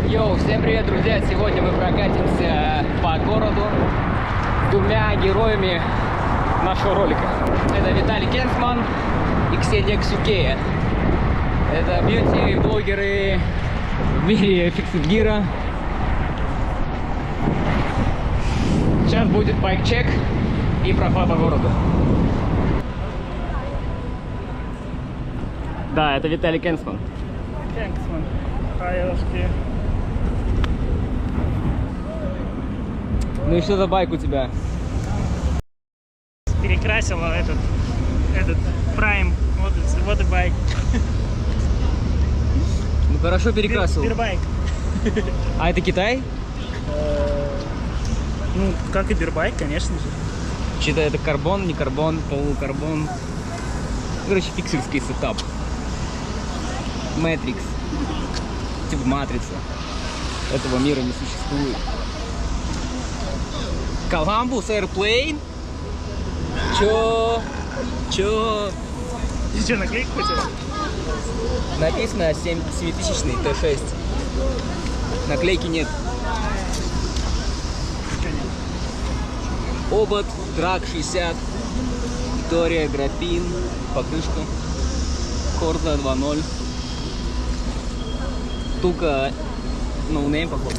Йоу, всем привет, друзья! Сегодня мы прокатимся по городу с двумя героями нашего ролика. Это Виталий Кенцман и Ксения Ксюкея. Это бьюти-блогеры в мире фиксит-гира. Сейчас будет байк-чек и профа по городу. Да, это Виталий Кенцман. Кенцман. Хаешки. Ну и что за байк у тебя? Перекрасила этот Prime. Вот и байк. Ну хорошо перекрасил. Бирбайк. А это Китай? Ну, как и бирбайк, конечно же. Что-то это карбон, не карбон, полукарбон. Короче, фиксерский сетап. Matrix. Типа матрица. Этого мира не существует. Columbus Airplane. Чё? Ты что, наклейку хотел? Написано 7000 Т6. Наклейки нет. Обод, Драк 60, Виктория, Графин, покрышка, Корза 2.0, Тука, ноунейм, походу.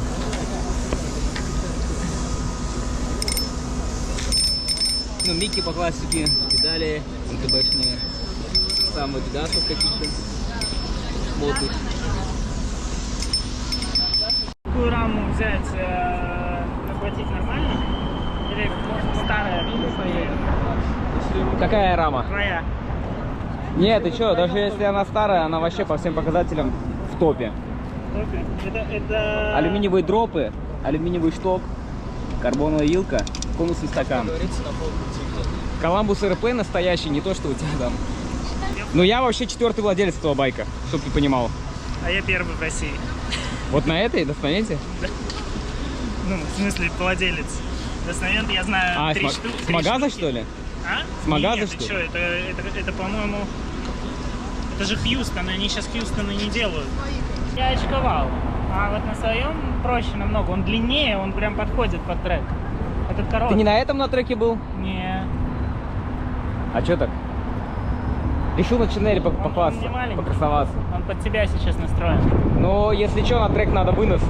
Ну, Микки по классике, педали, МТБшные, сам адидасов каких-то, боты. Какую раму взять? Наплатить нормально? Или старая поедет? Какая рама? Твоя. Нет, ты чё, даже если она старая, она вообще по всем показателям в топе. Это... Алюминиевые дропы, алюминиевый шток, карбоновая вилка, конусный стакан. Columbus RP настоящий, не то, что у тебя там. Ну я вообще 4-й владелец этого байка, чтобы ты понимал. А я первый в России. Вот на этой, на Достоменте? Ну, в смысле, владелец. Достомент я знаю 3 штуки. С магаза, что ли? А? С магаза, Нет, что ты ли? что, это по-моему... Это же Хьюстон, они сейчас Хьюстона не делают. Я очковал. А вот на своем проще намного. Он длиннее, он прям подходит под трек. Этот Ты короткий. не на этом на треке был? Не. А чё так? Решил на Ченнере Он не маленький. покрасоваться. Он под тебя сейчас настроен. Но если что, на трек надо вынос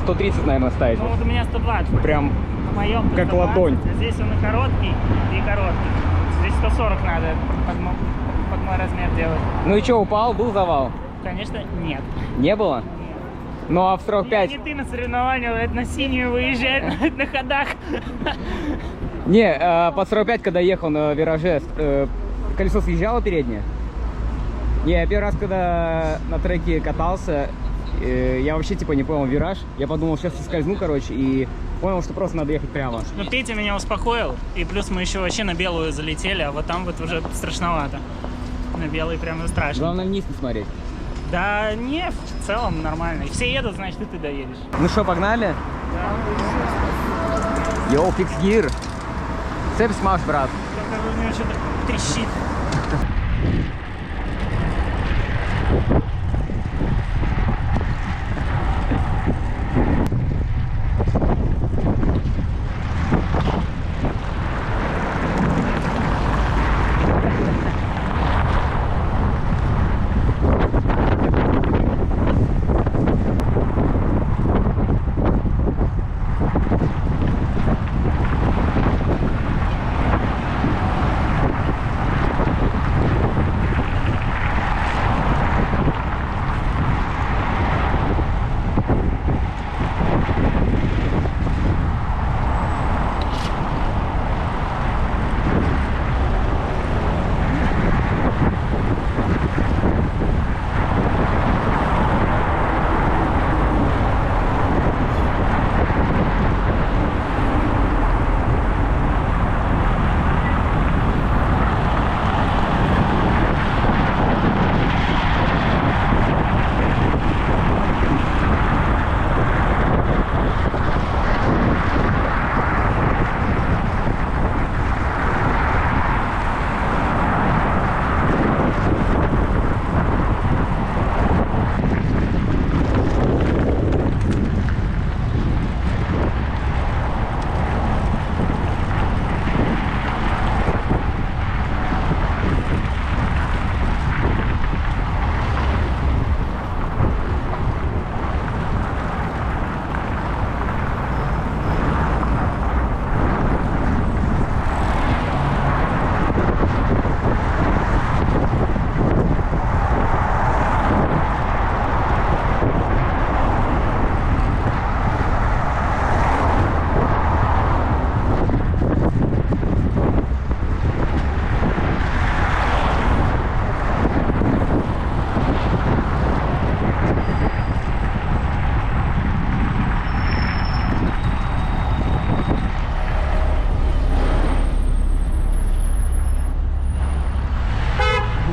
130, наверное, ставить. Ну вот у меня 120. Прям На моем как ладонь. Здесь он и короткий, и короткий. Здесь 140 надо под мой размер делать. Ну и чё, упал? Был завал? Конечно, нет. Не было? Нет. Ну а в 45? Не ты на соревнования, это на синюю выезжать на ходах. Не, под 45, когда ехал на вираже, колесо съезжало переднее? Не, я первый раз, когда на треке катался, я вообще типа не понял вираж. Я подумал, сейчас соскользну, короче, и понял, что просто надо ехать прямо. Ну Петя меня успокоил, и плюс мы еще вообще на белую залетели, а вот там вот уже страшновато. На белый прямо страшно. Главное вниз не смотреть. Да не, в целом нормально. Все едут, значит и ты доедешь. Ну что, погнали? Да. Йоу, фикс гир. Цепь смаш, брат. Только у него что-то трещит.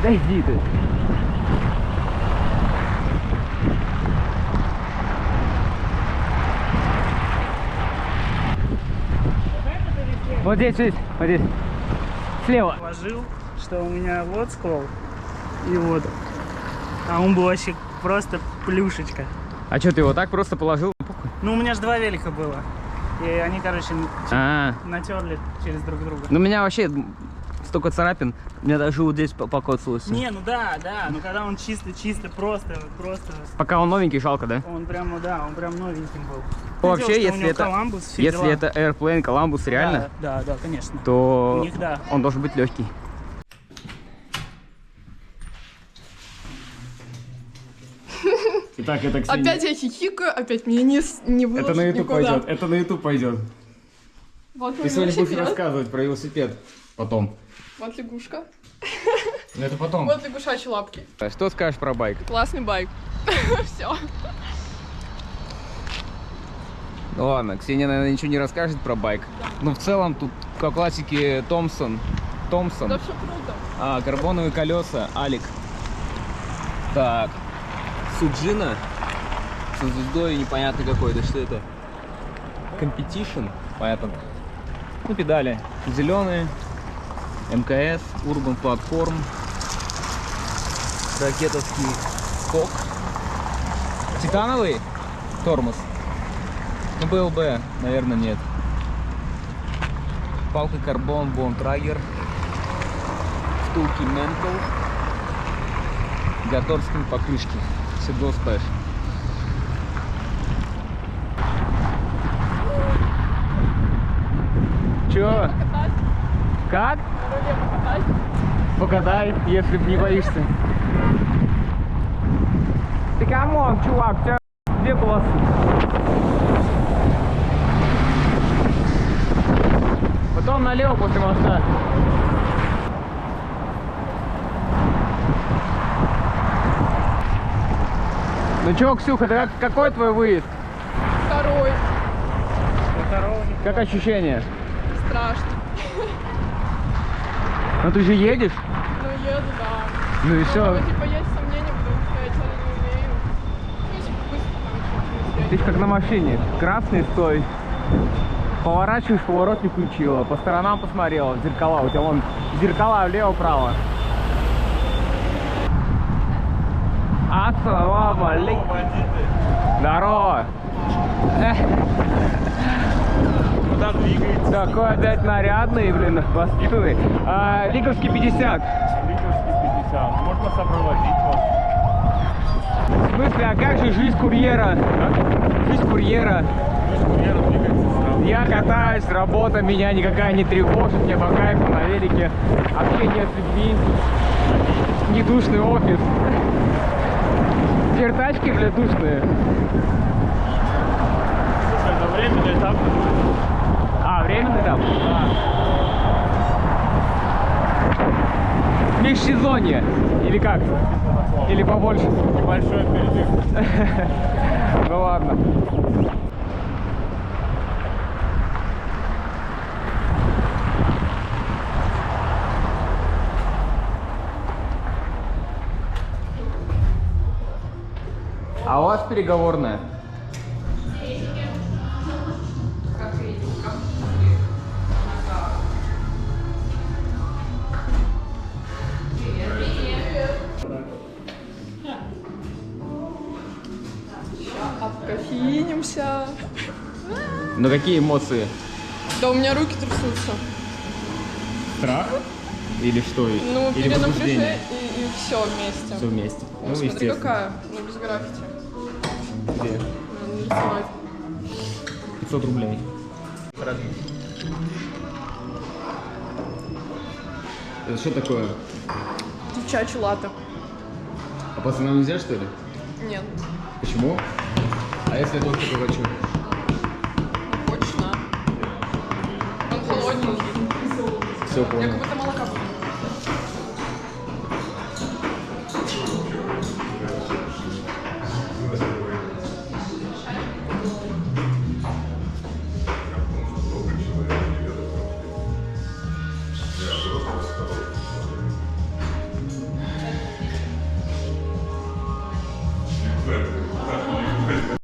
Да иди ты. Вот здесь, вот здесь. Слева. Положил, что у меня вот скол и вот. А он был вообще просто плюшечка. А что, ты его так просто положил? Ну, у меня же 2 велика было. И они, короче, натерли через друг друга. Ну, у меня вообще столько царапин. У меня даже вот здесь покоцалось. Не, ну да, но когда он чисто, просто. Пока он новенький, жалко, да? Он прям, он прям новеньким был. Вообще, Дело, если это, Columbus, все если дела. это Airplane Columbus реально, Да, конечно. то У них, да. он должен быть легкий. Итак, это Ксения. Опять я хихикаю, опять меня не выложат Это на YouTube никуда. пойдет. Это на YouTube пойдет. Вот Ты мой сегодня будешь велосипед. рассказывать про велосипед потом. Вот лягушка. Но это потом. Вот лягушачьи лапки. Что скажешь про байк? Классный байк. Все. Ну ладно, Ксения, наверное, ничего не расскажет про байк. Но в целом тут по классике Томпсон. Да все круто. Карбоновые колеса, Алик. Так. Суджина. Со звездой непонятно какой-то. Что это? Competition. Понятно. Ну, педали. Зеленые. МКС. Urban Platform. Ракетовский скок. Титановый тормоз. Ну, БЛБ, наверное, нет. Палка карбон, Бонтрагер. Втулки Ментл. Гаторские покрышки. Седло Спэш. Чё? Покатать. Как? На руле покатать. Покатай, если не боишься. Ты камон, чувак, у тебя 2 полосы. Потом налево после моста. Ну чё, Ксюха, какой твой выезд? Второй. Как ощущения? Страшно. Ну ты же едешь? Ну еду, да. Ну и Но, все. типа есть сомнения, потому что я что-то не умею. Ну, типа быстро. Ты ж как на машине. Красный стой. Поворачиваешь, поворот не включила. По сторонам посмотрела, в зеркала. У тебя вон зеркала влево-право. Ассаламу алейкум. Здорово. Куда двигается? Такой опять нарядный, блин, воспитанный. Лиговский 50. Лиговский 50. Можно сопроводить вас. В смысле, а как же жизнь курьера? Жизнь курьера. Курьер двигается сразу. Я катаюсь, работа меня никакая не тревожит, мне по кайфу на велике. Общение с людьми. Недушный офис. Теперь тачки, бля, душные. Слушай, это временный этап. Временный там? Да. Межсезонье. Или как? Или побольше? Небольшой перерыв. Ну ладно. А у вас переговорная? Обкофеинимся. Ну какие эмоции? Да у меня руки трясутся. Страх? Или что? Ну, Или перенапряжение возбуждение? и все вместе. Все вместе. О, смотри, какая. Ну, без граффити. Где? Надо нарисовать. 500 рублей. Это что такое? Девчачий латте. А пацанам нельзя, что ли? Нет. Почему? А если я только хочу? Хочешь, на. Он холодненький. Все, Я понял. как будто молоко